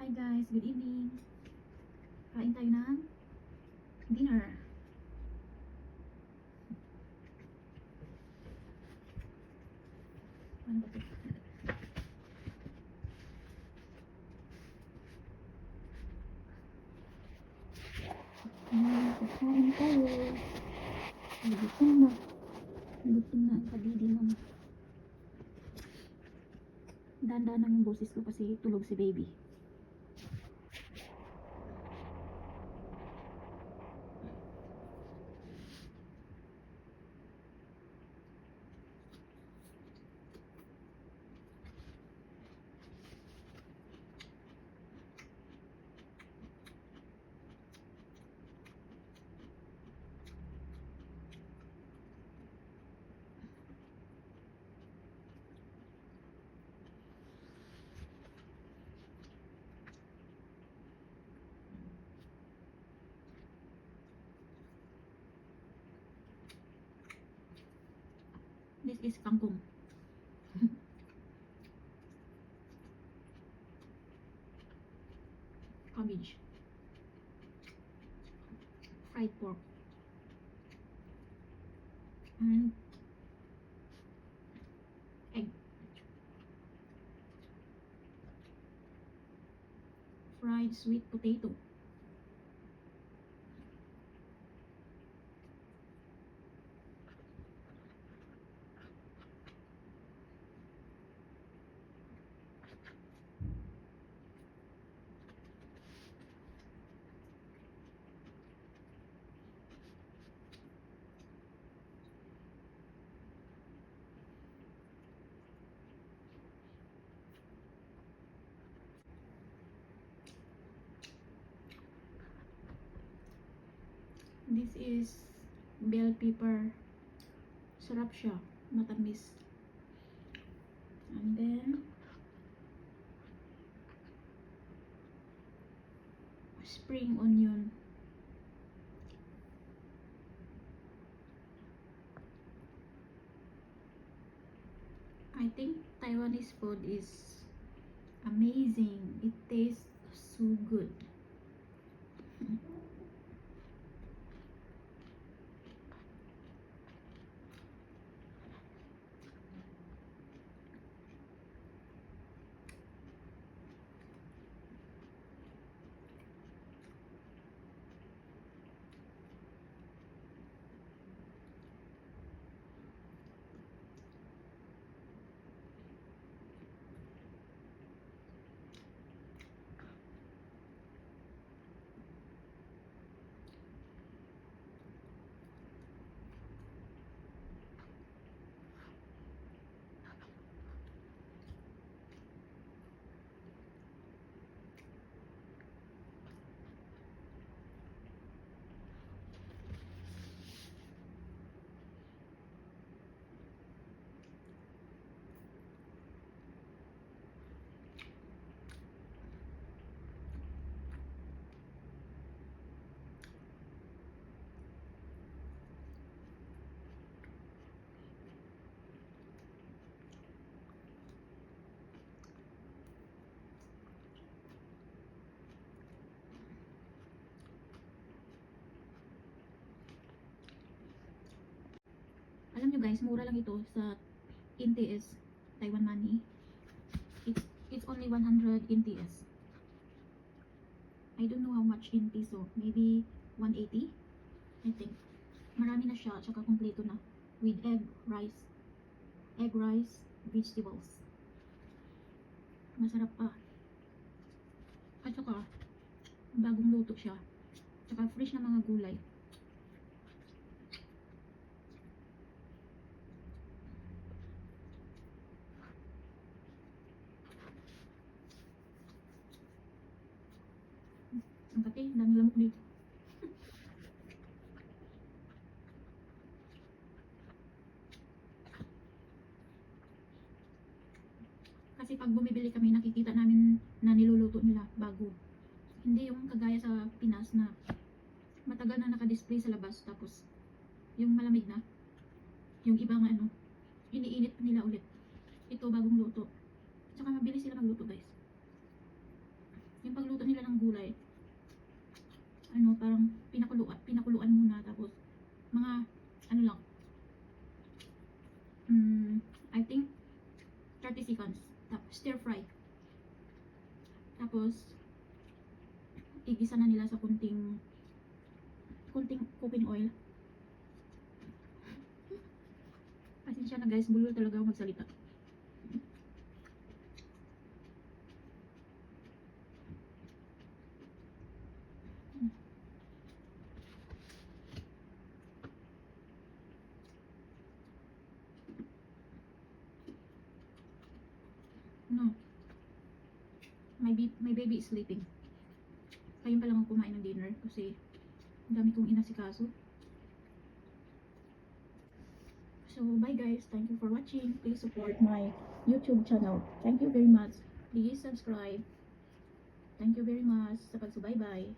Hi guys, good evening. Kain tayo ng dinner. Ano ba ito? Kakain tayo. Gutom na. Gutom na ang kadidi mama. Dahan-dahan lang yung boses ko kasi tulog si baby. This is kangkong. Cabbage. Fried pork. And egg. Fried sweet potato. This is bell pepper. Sarap siya, matamis. And then spring onion. I think Taiwanese food is amazing. It tastes so good. Alam nyo guys, mura lang ito sa NTS, Taiwan money. It's only 100 NTS. I don't know how much in peso. Maybe 180, I think. Marami na siya, tsaka kompleto na. With egg, rice, vegetables. Masarap pa. At saka, bagong luto siya. Tsaka fresh na mga gulay. Ang kati, dami lamok dito. Kasi pag bumibili kami, nakikita namin na niluluto nila bago. Hindi yung kagaya sa Pinas na matagal na naka-display sa labas, tapos yung malamig na, yung ibang ano, iniinit nila ulit. Ito bagong luto. Tsaka mabilis sila magluto guys. Yung pagluto nila ng gulay, ano, parang pinakuluan muna, tapos mga ano lang, I think 30 seconds, tapos stir fry, tapos igisa na nila sa kunting cooking oil. Pasensya na guys, bulol talaga ako magsalita. No. My baby is sleeping. Kayo pa lang ang kumain ng dinner kasi ang dami kong inasikaso. So, bye guys. Thank you for watching. Please support my YouTube channel. Thank you very much. Please subscribe. Thank you very much sa pagsubaybay.